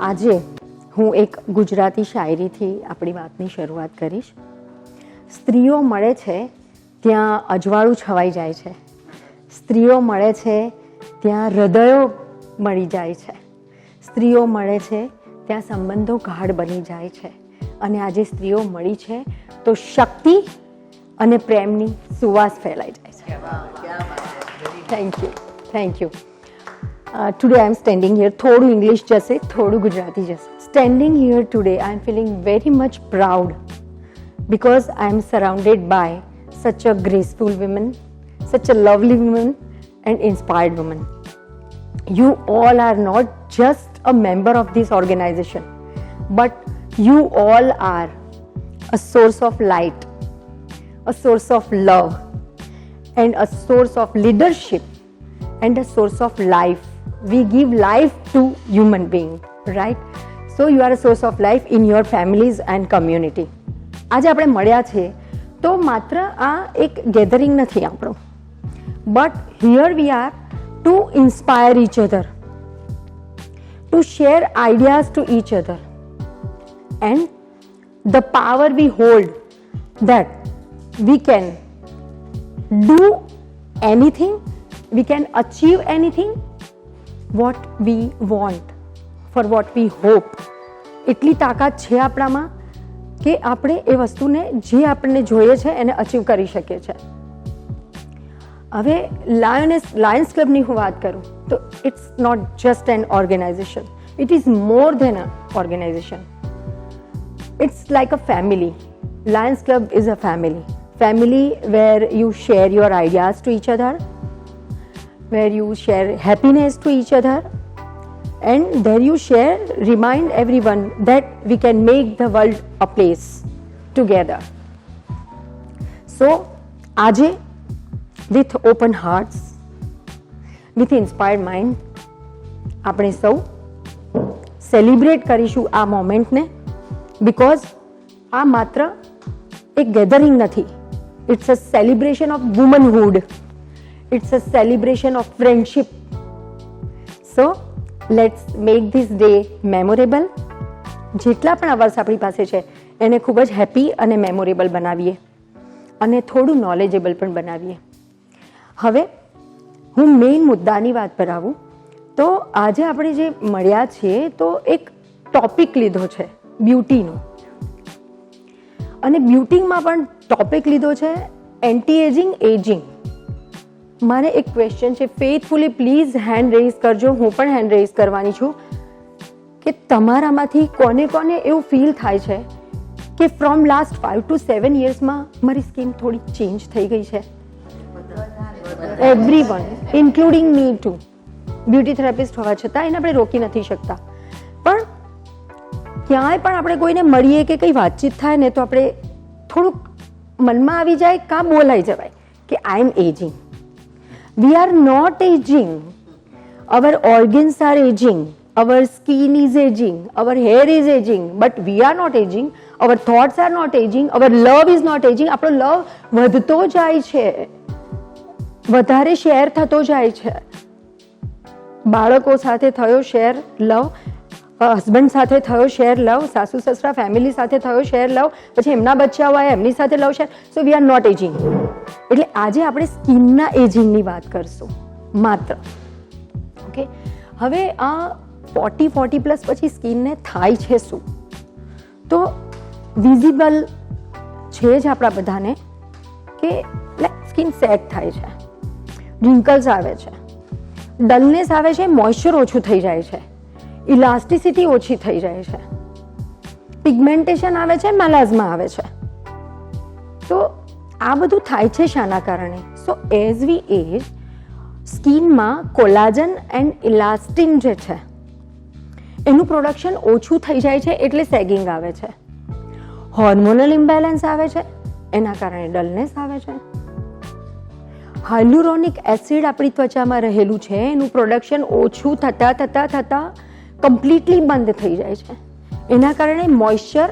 આજે હું એક ગુજરાતી શાયરીથી આપણી વાતની શરૂઆત કરીશ. સ્ત્રીઓ મળે છે ત્યાં અજવાળું છવાઈ જાય છે, સ્ત્રીઓ મળે છે ત્યાં હૃદયો મળી જાય છે, સ્ત્રીઓ મળે છે ત્યાં સંબંધો ગાઢ બની જાય છે. અને આજે સ્ત્રીઓ મળી છે તો શક્તિ અને પ્રેમની સુવાસ ફેલાઈ જાય છે. Thank you. Today I am standing here, થોડું ઇંગ્લિશ જશે, થોડું ગુજરાતી જશે. Standing here today, I am feeling very much proud because I am surrounded by such a graceful woman, such a lovely woman and inspired woman. You all are not just a member of this organization, but you all are a source of light, a source of love, and a source of leadership, and a source of life. We give life to human being, right? So you are a source of life in your families and community. આજે આપણે મળ્યા છે તો માત્ર આ એક gathering નથી આપણું, but here we are to inspire each other, to share ideas to each other, and the power we hold that we can do anything, we can achieve anything what we want, for what we hope. એટલી તાકાત છે આપણામાં કે આપણે એ વસ્તુને જે આપણને જોઈએ છે એને અચીવ કરી શકીએ છીએ. હવે લાયન્સ ક્લબની હું વાત કરું તો it's not just an organization, it is more than a organization. It's like a family. Lions Club is a family where you share your ideas to each other, where you share happiness to each other, and there you remind everyone that we can make the world a place together. So આજે with open hearts, with inspired mind, આપણે સૌ celebrate કરીશું આ મોમેન્ટને, because આ માત્ર એક gathering નથી, it's a celebration of womanhood, it's a celebration of friendship. So let's make this day memorable. જેટલા પણ અવર્સ આપણી પાસે છે એને ખૂબ જ હેપી અને મેમોરેબલ બનાવીએ અને થોડું નોલેજેબલ પણ બનાવીએ. હવે હું મેઇન મુદ્દાની વાત પર આવું તો આજે આપણે જે મળ્યા છીએ તો એક ટોપિક લીધો છે બ્યુટીનો, અને બ્યુટીમાં પણ ટોપિક લીધો છે એન્ટી એજિંગ. મારે એક ક્વેશ્ચન છે, ફેથફુલી પ્લીઝ હેન્ડ રેઇઝ કરજો, હું પણ હેન્ડ રેઇઝ કરવાની છું, કે તમારામાંથી કોને કોને એવું ફીલ થાય છે કે ફ્રોમ લાસ્ટ 5 to 7 yearsમાં મારી સ્કિન થોડી ચેન્જ થઈ ગઈ છે? Everyone including me to. Beauty therapist હોવા છતાં એને આપણે રોકી નથી શકતા, પણ ક્યાંય પણ આપણે કોઈને મળીએ કે કંઈ વાતચીત થાય ને તો આપણે થોડુંક મનમાં આવી જાય, કાં બોલાઈ જવાય કે આઈ એમ ageing. We are not aging. Our organs are aging. Our skin is aging. Our hair is aging. But we are not aging. Our thoughts are not aging. Our love is not aging. આપણો લવ વધતો જાય છે, વધારે share થતો જાય છે. બાળકો સાથે થયો શેર લવ, હસબન્ડ સાથે થયો શેર લવ, સાસુ સસરા ફેમિલી સાથે થયો શેર લવ, પછી એમના બચ્ચાઓ આવ્યા એમની સાથે love share. So we are not ageing. એટલે આજે આપણે સ્કિનના એજિંગની વાત કરશું માત્ર. ઓકે, હવે આ 40+ પછી સ્કિનને થાય છે શું? તો વિઝિબલ છે જ આપણા બધાને કે સ્કિન સેટ થાય છે, રિંકલ્સ આવે છે, ડલનેસ આવે છે, મોઇશ્ચર ઓછું થઈ જાય છે, ઇલાસ્ટિસિટી ઓછી થઈ જાય છે, પિગમેન્ટેશન આવે છે, મેલાઝમા આવે છે. તો આ બધું થાય છે શાના કારણે? સો એઝ વી એજ સ્કિનમાં કોલાજન એન્ડ ઇલાસ્ટિન જે છે એનું પ્રોડક્શન ઓછું થઈ જાય છે, એટલે સેગિંગ આવે છે. હોર્મોનલ ઇમ્બેલેન્સ આવે છે, એના કારણે ડલનેસ આવે છે. હાઇલ્યુરોનિક એસિડ આપણી ત્વચામાં રહેલું છે, એનું પ્રોડક્શન ઓછું થતાં કમ્પ્લીટલી બંધ થઈ જાય છે. એના કારણે મોઇશ્ચર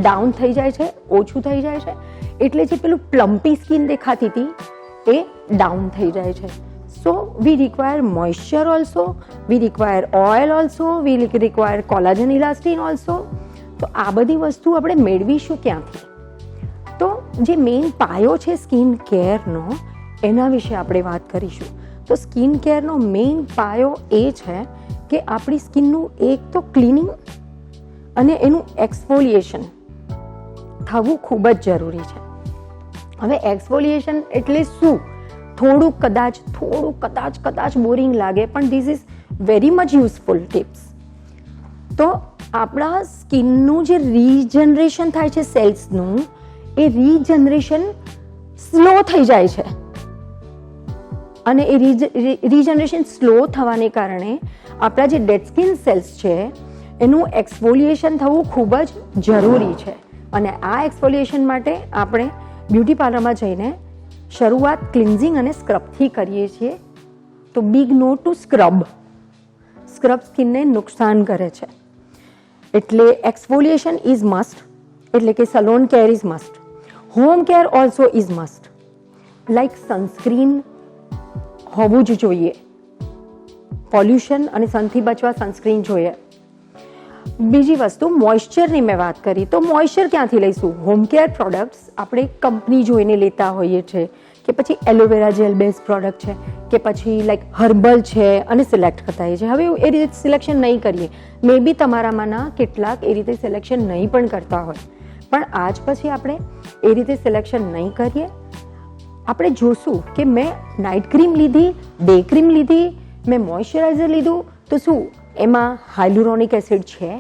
ડાઉન થઈ જાય છે, ઓછું થઈ જાય છે, એટલે જે પેલું પ્લમ્પી સ્કિન દેખાતી હતી એ ડાઉન થઈ જાય છે. So we require moisture also, we require oil also, we require collagen elastin also. તો આ બધી વસ્તુ આપણે મેળવીશું ક્યાંથી? તો જે મેઇન પાયો છે સ્કિન કેરનો, એના વિશે આપણે વાત કરીશું. તો સ્કિન કેરનો મેઇન પાયો એ છે કે આપણી સ્કિનનું એક તો ક્લિનિંગ અને એનું એક્સફોલિએશન થવું ખૂબ જ જરૂરી છે. હવે એક્સફોલિએશન એટલે શું? થોડું કદાચ બોરિંગ લાગે, પણ this is very much useful tips. તો આપણા સ્કિનનું જે રીજનરેશન થાય છે સેલ્સનું, એ રીજનરેશન સ્લો થઈ જાય છે. અને એ રીજનરેશન સ્લો થવાને કારણે આપણા જે ડેડ સ્કિન સેલ્સ છે એનું એક્સફોલિએશન થવું ખૂબ જ જરૂરી છે. અને આ એક્સફોલિએશન માટે આપણે બ્યુટી પાર્લરમાં જઈને શરૂઆત ક્લિન્ઝિંગ અને સ્ક્રબથી કરીએ છીએ. તો big no to scrub. Scrub સ્કિનને નુકસાન કરે છે. એટલે એક્સફોલિએશન ઇઝ મસ્ટ, એટલે કે salon care is must. Home care also is must. Like sunscreen હોવું જ જોઈએ. પોલ્યુશન અને સનથી બચવા સનસ્ક્રીન જોઈએ. બીજી વસ્તુ મોઇશ્ચરની મેં વાત કરી, તો મોઇશ્ચર ક્યાંથી લઈશું? હોમ કેર પ્રોડક્ટ્સ આપણે કંપની જોઈને લેતા હોઈએ છીએ, કે પછી એલોવેરા જેલ બેઝ પ્રોડક્ટ છે, કે પછી લાઈક હર્બલ છે અને સિલેક્ટ કરતા હોઈએ છીએ. હવે એ રીતે સિલેક્શન નહીં કરીએ, મે બી તમારામાંના કેટલાક એ રીતે સિલેક્શન નહીં પણ કરતા હોય, પણ આજ પછી આપણે એ રીતે સિલેક્શન નહીં કરીએ. આપણે જોશું કે મેં નાઇટ ક્રીમ લીધી, ડે ક્રીમ લીધી, મેં મોઇશ્ચરાઇઝર લીધું, તો શું એમાં હાઇલુરોનિક એસિડ છે?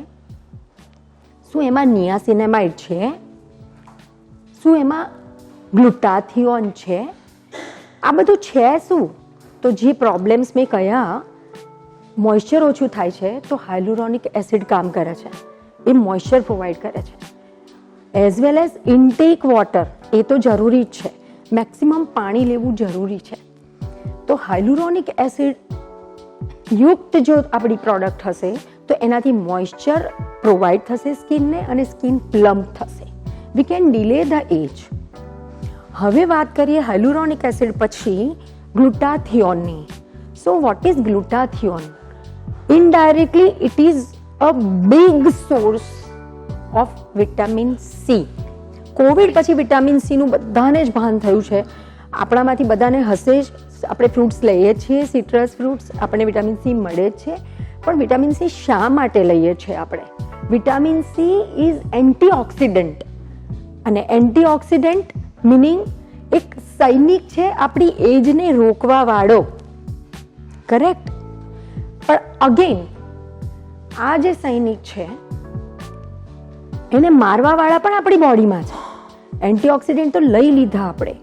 શું એમાં નિયાસિનેમાઇડ છે? શું એમાં ગ્લુટાથિયોન છે? આ બધું છે શું? તો જે પ્રોબ્લેમ્સ મેં કહ્યા, મોઇશ્ચર ઓછું થાય છે તો હાઇલુરોનિક એસિડ કામ કરે છે, એ મોઇશ્ચર પ્રોવાઈડ કરે છે. As well as intake water, એ તો જરૂરી જ છે. મેક્સિમમ પાણી લેવું જરૂરી છે. તો હાઇલુરોનિક એસિડ યુક્ત જો આપણી પ્રોડક્ટ હશે તો એનાથી મોઇશ્ચર પ્રોવાઈડ થશે સ્કિનને અને સ્કિન પ્લમ્પ થશે. We can delay the age. હવે વાત કરીએ હાઇલુરોનિક એસિડ પછી ગ્લુટાથિયોનની. So what is glutathione? Indirectly it is a big source of vitamin C. Covid પછી વિટામિન સીનું બધાને જ ભાન થયું છે. આપણામાંથી બધાને હશે જ. આપણે ફ્રૂટ્સ લઈએ છીએ, સિટ્રસ ફ્રૂટ્સ, આપણને વિટામિન સી મળે જ છે. પણ વિટામિન સી શા માટે લઈએ છીએ આપણે? Vitamin she is antioxidant. અને એન્ટીઓક્સિડન્ટ મિનિંગ એક સૈનિક છે આપણી એજને રોકવા વાળો. કરેક્ટ? પણ અગેન આ જે સૈનિક છે એને મારવા વાળા પણ આપણી બોડીમાં છે. એન્ટીઓક્સિડન્ટ તો લઈ લીધા આપણે,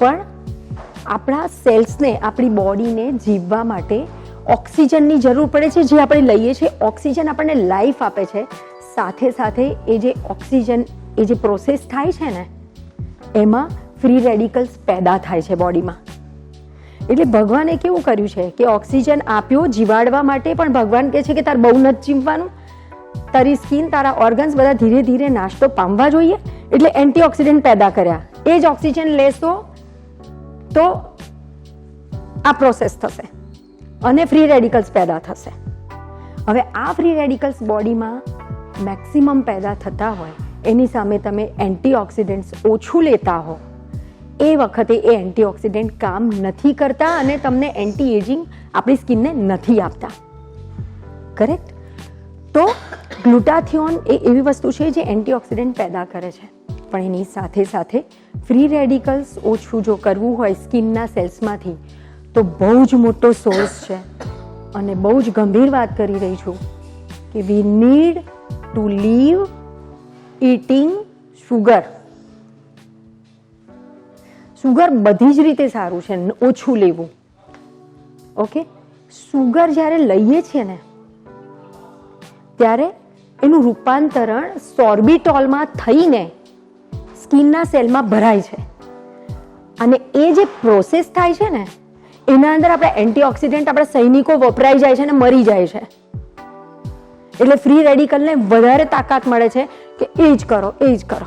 પણ આપણા સેલ્સને, આપણી બોડીને જીવવા માટે ઓક્સિજનની જરૂર પડે છે, જે આપણે લઈએ છીએ. ઓક્સિજન આપણને લાઈફ આપે છે. સાથે સાથે એ જે ઓક્સિજન, એ જે પ્રોસેસ થાય છે ને, એમાં ફ્રી રેડિકલ્સ પેદા થાય છે બોડીમાં. એટલે ભગવાને કેવું કર્યું છે કે ઓક્સિજન આપ્યો જીવાડવા માટે, પણ ભગવાન કહે છે કે તારે બહુ નથી જીવવાનું, તારી સ્કિન, તારા ઓર્ગન્સ બધા ધીરે ધીરે નાશતો પામવા જોઈએ. એટલે એન્ટીઓક્સિડન્ટ પેદા કર્યા. એ જ ઓક્સિજન લેશો તો આ પ્રોસેસ થશે અને ફ્રી રેડિકલ્સ પેદા થશે. હવે આ ફ્રી રેડિકલ્સ બોડીમાં મેક્સિમમ પેદા થતા હોય, એની સામે તમે એન્ટીઓક્સિડન્ટ્સ ઓછું લેતા હો, એ વખતે એ એન્ટીઓક્સિડન્ટ કામ નથી કરતા અને તમને એન્ટી એજિંગ આપણી સ્કિનને નથી આપતા. કરેક્ટ? તો ગ્લુટાથિયોન એ એવી વસ્તુ છે જે એન્ટીઓક્સિડન્ટ પેદા કરે છે, પણ એની સાથે સાથે ફ્રી રેડિકલ્સ ઓછું જો કરવું હોય સ્કિનના સેલ્સમાંથી, તો બહુ જ મોટો સોર્સ છે. અને બહુ જ ગંભીર વાત કરી રહી છું કે we need to leave eating sugar. Sugar બધી જ રીતે સારું છે, ઓછું લેવું. ઓકે? સુગર જ્યારે લઈએ છીએ ને, ત્યારે એનું રૂપાંતરણ સોર્બિટોલમાં થઈને સ્કિનના સેલમાં ભરાય છે. અને એ જે પ્રોસેસ થાય છે ને, એના અંદર આપણા એન્ટીઓક્સિડન્ટ, આપણા સૈનિકો વપરાઈ જાય છે અને મરી જાય છે. એટલે ફ્રી રેડિકલને વધારે તાકાત મળે છે કે એ જ કરો, એ જ કરો.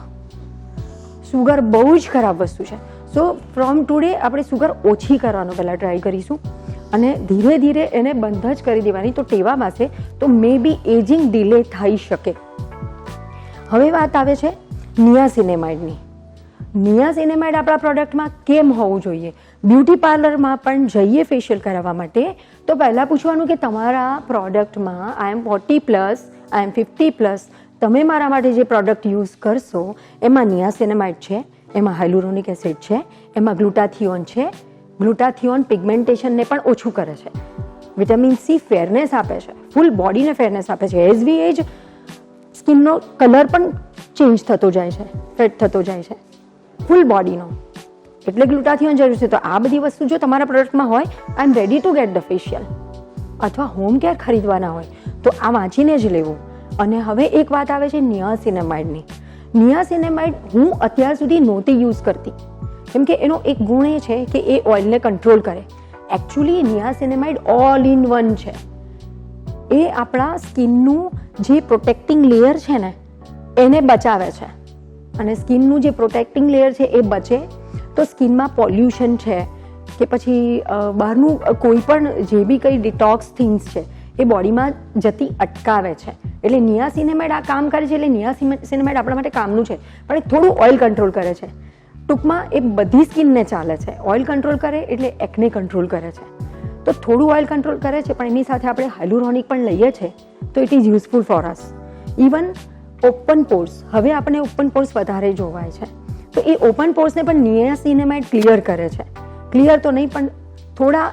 સુગર બહુ જ ખરાબ વસ્તુ છે. સો ફ્રોમ ટુડે આપણે સુગર ઓછી કરવાનો પહેલાં ટ્રાય કરીશું અને ધીરે ધીરે એને બંધ જ કરી દેવાની. તો ટેવા પાસે તો મે બી એજિંગ ડિલે થઈ શકે. હવે વાત આવે છે નિયાસિનેમાઇડની. નિયાસિનેમાઇડ આપણા પ્રોડક્ટમાં કેમ હોવું જોઈએ? બ્યુટી પાર્લરમાં પણ જઈએ ફેશિયલ કરાવવા માટે તો પહેલાં પૂછવાનું કે તમારા પ્રોડક્ટમાં આઈ એમ 40+, આઈ એમ 50+, તમે મારા માટે જે પ્રોડક્ટ યુઝ કરશો એમાં નિયાસિનેમાઇડ છે, એમાં હાઇલુરોનિક એસિડ છે, એમાં ગ્લુટાથિયોન છે. ગ્લુટાથિયોન પિગમેન્ટેશનને પણ ઓછું કરે છે, વિટામિન સી ફેરનેસ આપે છે, ફૂલ બોડીને ફેરનેસ આપે છે. એઝ વી એજ સ્કિનનો કલર પણ ચેન્જ થતો જાય છે, ફેડ થતો જાય છે ફૂલ બોડીનો, એટલે ગ્લુટાથિયોન જરૂર છે. તો આ બધી વસ્તુ જો તમારા પ્રોડક્ટમાં હોય, I am ready to get the facial, અથવા હોમ કેર ખરીદવાના હોય તો આ વાંચીને જ લેવું. અને હવે એક વાત આવે છે નિયાસિનેમાઇડની. નિયાસિનેમાઇડ હું અત્યાર સુધી નહોતી યુઝ કરતી, કેમ કે એનો એક ગુણ એ છે કે એ ઓઇલને કંટ્રોલ કરે. એકચ્યુઅલી નિયાસિનેમાઇડ ઓલ ઇન વન છે. એ આપણા સ્કિનનું જે પ્રોટેક્ટિંગ લેયર છે ને એને બચાવે છે, અને સ્કિનનું જે પ્રોટેક્ટિંગ લેયર છે એ બચે તો સ્કિનમાં પોલ્યુશન છે કે પછી બહારનું કોઈ પણ જે બી કંઈ ડિટોક્સ થિંગ્સ છે એ બોડીમાં જતી અટકાવે છે. એટલે નિયાસિનેમાઇડ આ કામ કરે છે. એટલે નિયાસિનેમાઇડ આપણા માટે કામનું છે, પણ એ થોડું ઓઇલ કંટ્રોલ કરે છે. ટૂંકમાં એ બધી સ્કિનને ચાલે છે. ઓઇલ કંટ્રોલ કરે એટલે એકને કંટ્રોલ કરે છે. તો થોડું ઓઇલ કંટ્રોલ કરે છે, પણ એની સાથે આપણે હાઇલુરોનિક પણ લઈએ છીએ તો it is useful for us. Even open pores, હવે આપણને ઓપન પોર્સ વધારે જોવાય છે, તો એ ઓપન પોર્સને પણ નિયાસિનેમાઇડ ક્લિયર કરે છે. ક્લિયર તો નહીં, પણ થોડા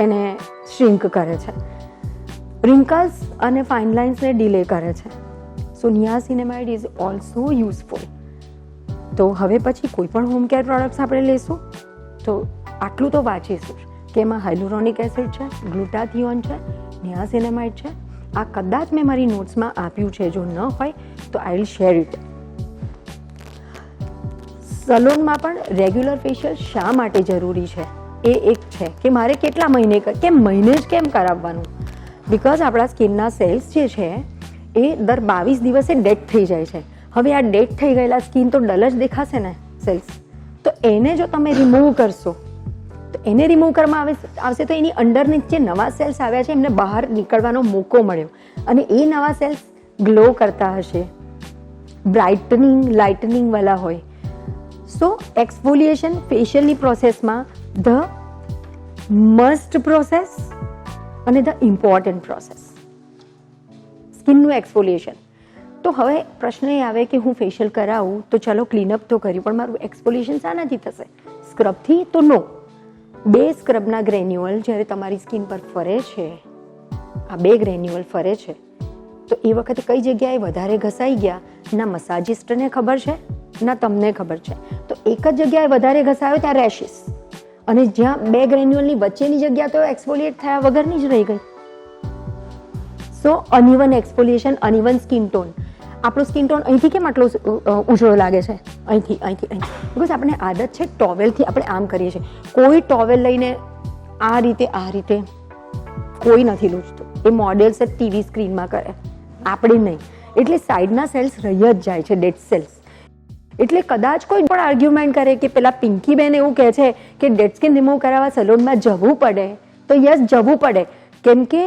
એને શ્રિંક કરે છે. રિંકલ્સ અને ફાઇન લાઇન્સને ડિલે કરે છે. સો નિયાસિનેમાઇડ ઇઝ ઓલ્સો યુઝફુલ. તો હવે પછી કોઈ પણ હોમ કેર પ્રોડક્ટ્સ આપણે લેશું તો આટલું તો વાંચીશું કે એમાં હાઇલુરોનિક એસિડ છે, ગ્લુટાથિયોન છે, નિયાસિનેમાઇડ છે. આ કદાચ મેં મારી નોટ્સમાં આપ્યું છે, જો ન હોય તો આઈ વિલ શેર ઇટ. સલોનમાં પણ રેગ્યુલર ફેશિયલ શા માટે જરૂરી છે એ એક છે કે મારે કેટલા મહિને મહિને જ કેમ કરાવવાનું? બિકોઝ આપણા સ્કિનના સેલ્સ જે છે એ દર 22 દિવસે ડેડ થઈ જાય છે. હવે આ ડેડ થઈ ગયેલા સ્કિન તો ડલ જ દેખાશે ને સેલ્સ, તો એને જો તમે રિમૂવ કરશો તો એને રિમૂવ કરવામાં આવશે તો એની અંડરની જે નવા સેલ્સ આવ્યા છે એમને બહાર નીકળવાનો મોકો મળ્યો, અને એ નવા સેલ્સ ગ્લો કરતા હશે, બ્રાઇટનિંગ લાઇટનિંગ વાળા હોય. સો એક્સફોલિએશન ફેશિયલની પ્રોસેસમાં ધ મસ્ટ પ્રોસેસ અને ધ ઇમ્પોર્ટન્ટ પ્રોસેસ, સ્કિનનું એક્સફોલિએશન. તો હવે પ્રશ્ન એ આવે કે હું ફેશિયલ કરાવું તો ચાલો ક્લીનઅપ તો કર્યું, પણ મારું એક્સફોલિએશન શાનાથી થશે? સ્ક્રબથી તો નો. 2 સ્ક્રબના ગ્રેન્યુઅલ જ્યારે તમારી સ્કિન પર ફરે છે, આ 2 ગ્રેન્યુઅલ ફરે છે, તો એ વખતે કઈ જગ્યાએ વધારે ઘસાઈ ગયા ના મસાજિસ્ટને ખબર છે ના તમને ખબર છે. તો એક જ જગ્યાએ વધારે ઘસાયો ત્યાં રેશિસ, અને જ્યાં 2 ગ્રેન્યુઅલની વચ્ચેની જગ્યા તો એક્સફોલિએટ થયા વગરની જ રહી ગઈ. સો અનઇવન એક્સફોલિએશન, અનઇવન સ્કિન ટોન. આપણો સ્કિન ટોન અહીંથી કેમ આટલો ઉજળો લાગે છે? અહીંથી બિકોઝ આપણે આદત છે ટોવેલથી આપણે આમ કરીએ છીએ. કોઈ ટોવેલ લઈને આ રીતે કોઈ નથી લૂછતું. એ મોડેલ્સ ટીવી સ્ક્રીનમાં કરે, આપણે નહીં. એટલે સાઈડના સેલ્સ રહી જ જાય છે, ડેડ સેલ્સ. એટલે કદાચ કોઈ પણ આર્ગ્યુમેન્ટ કરે કે પેલા પિંકી બેન એવું કહે છે કે ડેડ સ્કિન રિમૂવ કરાવવા સલોનમાં જવું પડે, તો યસ જવું પડે, કેમ કે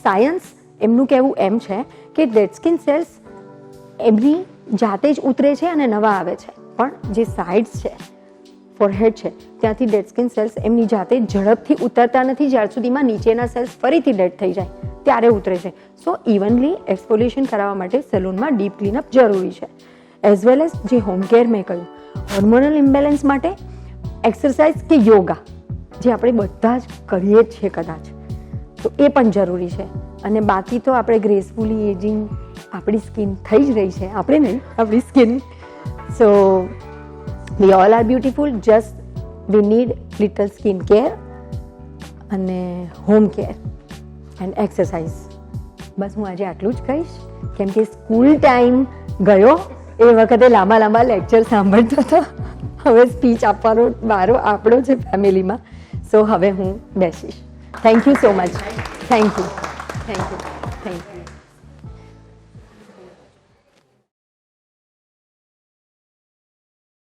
સાયન્સ એમનું કહેવું એમ છે કે ડેડ સ્કિન સેલ્સ એમની જાતે જ ઉતરે છે અને નવા આવે છે, પણ જે સાઇડ્સ છે, ફોરહેડ છે, ત્યાંથી ડેડ સ્કિન સેલ્સ એમની જાતે ઝડપથી ઉતરતા નથી, જ્યાર સુધીમાં નીચેના સેલ્સ ફરીથી ડેડ થઈ જાય ત્યારે ઉતરે છે. સો ઇવનલી એક્સફોલિએશન કરાવવા માટે સલૂનમાં ડીપ ક્લીનઅપ જરૂરી છે. એઝ વેલ એઝ જે હોમ કેર મેં કહ્યું, હોર્મોનલ ઇમ્બેલેન્સ માટે એક્સરસાઇઝ કે યોગા જે આપણે બધા જ કરીએ જ છીએ કદાચ, તો એ પણ જરૂરી છે. અને બાકી તો આપણે ગ્રેસફુલી એજિંગ આપણી સ્કિન થઈ જ રહી છે, આપણે નહીં, આપણી skin. So we all are beautiful, just we need little skin care અને હોમ કેર એન્ડ એક્સરસાઇઝ. બસ હું આજે આટલું જ કહીશ, કેમ કે સ્કૂલ ટાઈમ ગયો એ વખતે લાંબા લેક્ચર સાંભળતો હતો. હવે સ્પીચ આપવાનો વારો આપણો છે ફેમિલીમાં. સો હવે હું બેસીશ. Thank you so much. Thank you.